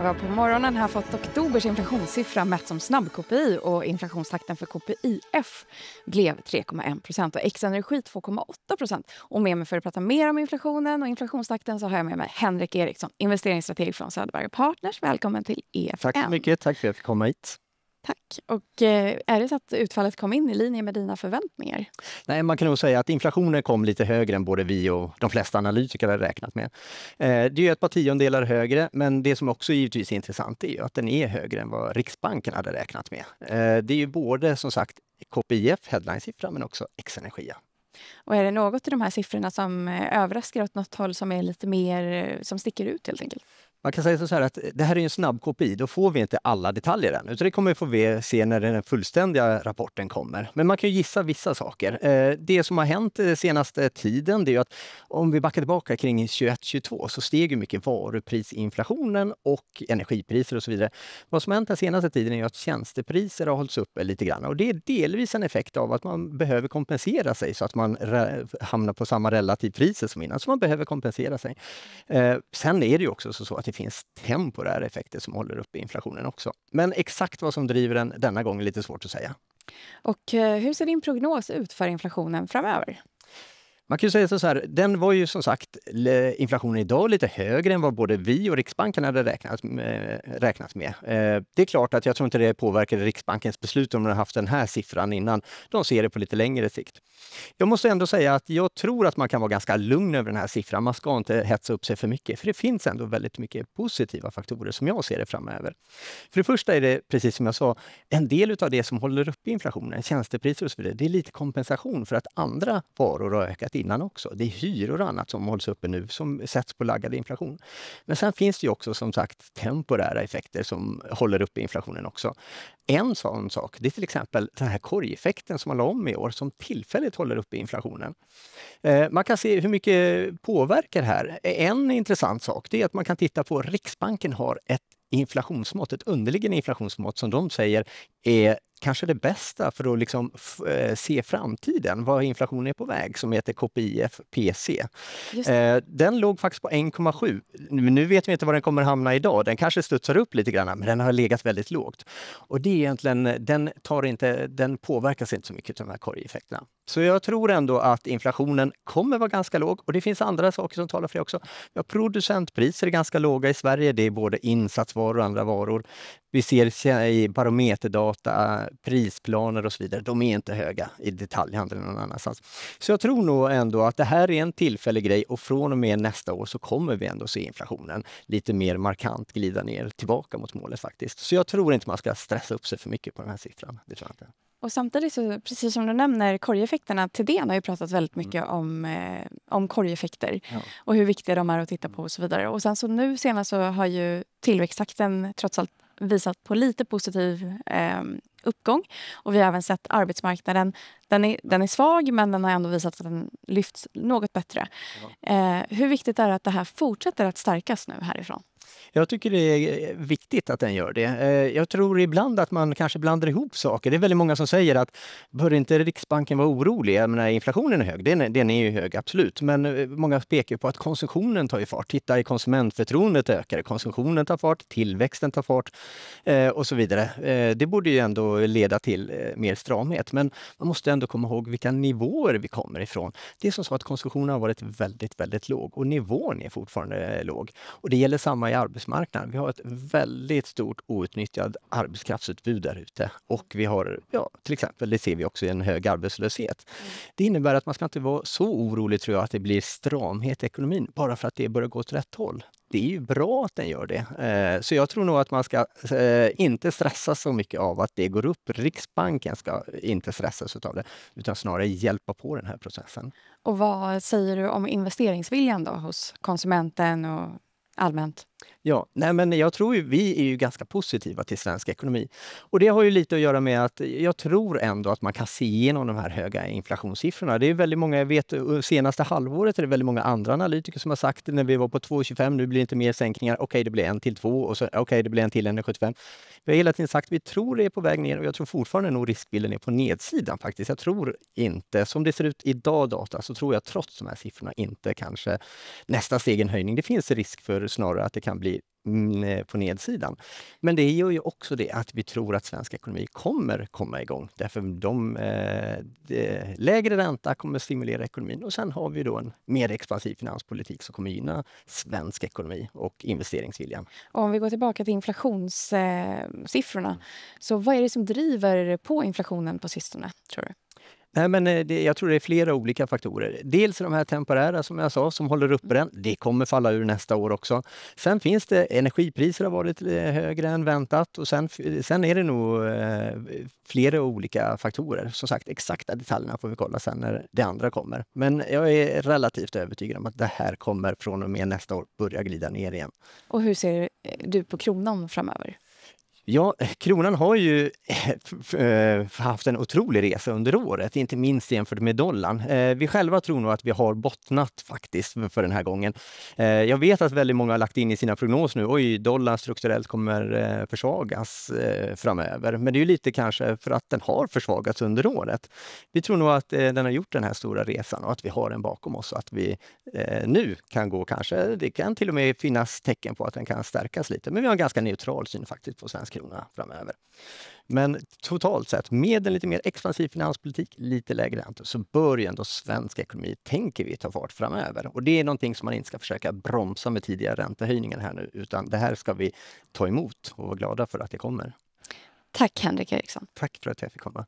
Vi har på morgonen här fått oktobers inflationssiffra mätt som snabb-KPI och inflationstakten för KPIF blev 3,1% och X-energi 2,8%. Och med mig för att prata mer om inflationen och inflationstakten så har jag med mig Henrik Eriksson, investeringsstrateg från Söderberg Partners. Välkommen till EFN. Tack så mycket, tack för att jag fick komma hit. Tack. Och är det så att utfallet kom in i linje med dina förväntningar? Nej, man kan nog säga att inflationen kom lite högre än både vi och de flesta analytiker har räknat med. Det är ju ett par tiondelar högre, men det som också givetvis är intressant är ju att den är högre än vad Riksbanken hade räknat med. Det är ju både som sagt KPIF, headline-siffra, men också X-energia. Och är det något i de här siffrorna som överraskar åt något håll som är lite mer som sticker ut helt enkelt? Man kan säga så här att det här är en snabb KPI, då får vi inte alla detaljer än, utan det kommer vi få se när den fullständiga rapporten kommer. Men man kan ju gissa vissa saker. Det som har hänt senaste tiden, det är ju att om vi backar tillbaka kring 21-22 så steg ju mycket varuprisinflationen och energipriser och så vidare. Vad som har hänt den senaste tiden är ju att tjänstepriser har hållits upp lite grann och det är delvis en effekt av att man behöver kompensera sig så att man hamnar på samma relativpriser som innan, så man behöver kompensera sig. Sen är det ju också så att det finns temporära effekter som håller upp inflationen också. Men exakt vad som driver den denna gång är lite svårt att säga. Och hur ser din prognos ut för inflationen framöver? Man kan ju säga så här, den var ju som sagt inflationen idag lite högre än vad både vi och Riksbanken hade räknat med. Det är klart att jag tror inte det påverkade Riksbankens beslut om de har haft den här siffran innan. De ser det på lite längre sikt. Jag måste ändå säga att jag tror att man kan vara ganska lugn över den här siffran. Man ska inte hetsa upp sig för mycket, för det finns ändå väldigt mycket positiva faktorer som jag ser det framöver. För det första är det, precis som jag sa, en del av det som håller upp inflationen, tjänstepriser och så vidare, det är lite kompensation för att andra varor har ökat innan också. Det är hyror och annat som hålls uppe nu som sätts på laggad inflation. Men sen finns det ju också som sagt temporära effekter som håller uppe inflationen också. En sån sak, det är till exempel den här korgeffekten som man la om i år som tillfälligt håller uppe inflationen. Man kan se hur mycket påverkar det här. En intressant sak det är att man kan titta på Riksbanken har ett inflationsmått, ett underliggande inflationsmått som de säger är kanske det bästa för att liksom se framtiden, vad inflationen är på väg, som heter KPIF-PC. Den låg faktiskt på 1,7. Nu vet vi inte var den kommer hamna idag. Den kanske studsar upp lite grann, men den har legat väldigt lågt. Och det är egentligen, den påverkas inte så mycket av de här korgeffekterna. Så jag tror ändå att inflationen kommer vara ganska låg och det finns andra saker som talar för det också. Ja, producentpriser är ganska låga i Sverige. Det är både insatsvaror och andra varor. Vi ser i barometerdata, prisplaner och så vidare. De är inte höga i detaljhandeln någon annanstans. Så jag tror nog ändå att det här är en tillfällig grej och från och med nästa år så kommer vi ändå se inflationen lite mer markant glida ner tillbaka mot målet faktiskt. Så jag tror inte man ska stressa upp sig för mycket på den här siffran. Det tror jag inte. Och samtidigt så, precis som du nämner, korgeffekterna, Thedéen har ju pratat väldigt mycket om korgeffekter och hur viktiga de är att titta på och så vidare. Och sen så nu senast så har ju tillväxttakten trots allt visat på lite positiv uppgång. Och vi har även sett arbetsmarknaden, den är svag men den har ändå visat att den lyfts något bättre. Hur viktigt är det att det här fortsätter att stärkas nu härifrån? Jag tycker det är viktigt att den gör det. Jag tror ibland att man kanske blandar ihop saker. Det är väldigt många som säger att bör inte Riksbanken vara orolig? Jag menar, inflationen är hög, den är ju hög, absolut. Men många pekar på att konsumtionen tar ju fart. Titta, i konsumentförtroendet ökar, konsumtionen tar fart, tillväxten tar fart och så vidare. Det borde ju ändå leda till mer stramhet. Men man måste ändå komma ihåg vilka nivåer vi kommer ifrån. Det är som så att konsumtionen har varit väldigt, väldigt låg och nivån är fortfarande låg. Och det gäller samma i arbetsmarknaden. Vi har ett väldigt stort outnyttjad arbetskraftsutbud där ute och vi har, till exempel, det ser vi också i en hög arbetslöshet. Det innebär att man ska inte vara så orolig, tror jag, att det blir stramhet i ekonomin bara för att det börjar gå åt rätt håll. Det är ju bra att den gör det. Så jag tror nog att man ska inte stressa så mycket av att det går upp. Riksbanken ska inte stressas av det, utan snarare hjälpa på den här processen. Och vad säger du om investeringsviljan då hos konsumenten och allmänt? Ja, nej men jag tror ju, vi är ju ganska positiva till svensk ekonomi. Och det har ju lite att göra med att jag tror ändå att man kan se igenom de här höga inflationssiffrorna. Det är väldigt många, jag vet, senaste halvåret är det väldigt många andra analytiker som har sagt när vi var på 2,25, nu blir det inte mer sänkningar. Okej, det blir 1 till 2 och så det blir 1 till 1,75. Vi har hela tiden sagt att vi tror det är på väg ner och jag tror fortfarande nog riskbilden är på nedsidan faktiskt. Jag tror inte, som det ser ut idag data, så tror jag trots de här siffrorna inte kanske nästa steg en höjning. Det finns risk för snarare att det kan bli på nedsidan. Men det gör ju också det att vi tror att svensk ekonomi kommer komma igång. Därför lägre ränta kommer stimulera ekonomin och sen har vi då en mer expansiv finanspolitik som kommer gynna svensk ekonomi och investeringsviljan. Och om vi går tillbaka till inflationssiffrorna, så vad är det som driver på inflationen på sistone, tror du? Nej, men jag tror det är flera olika faktorer. Dels de här temporära som jag sa som håller uppe den. Det kommer falla ur nästa år också. Sen finns det energipriser har varit högre än väntat och sen är det nog flera olika faktorer. Som sagt, exakta detaljerna får vi kolla sen när det andra kommer. Men jag är relativt övertygad om att det här kommer från och med nästa år börja glida ner igen. Och hur ser du på kronan framöver? Ja, kronan har ju haft en otrolig resa under året, inte minst jämfört med dollarn. Vi själva tror nog att vi har bottnat faktiskt för den här gången. Jag vet att väldigt många har lagt in i sina prognoser nu, dollarn strukturellt kommer försvagas framöver. Men det är ju lite kanske för att den har försvagats under året. Vi tror nog att den har gjort den här stora resan och att vi har den bakom oss. Att vi nu kan gå kanske, det kan till och med finnas tecken på att den kan stärkas lite. Men vi har en ganska neutral syn faktiskt på svensk krona framöver. Men totalt sett, med en lite mer expansiv finanspolitik, lite lägre räntor, så bör ju ändå svensk ekonomi, tänker vi, ta fart framöver. Och det är någonting som man inte ska försöka bromsa med tidigare räntehöjningar här nu, utan det här ska vi ta emot och vara glada för att det kommer. Tack Henrik Eriksson. Tack för att jag fick komma.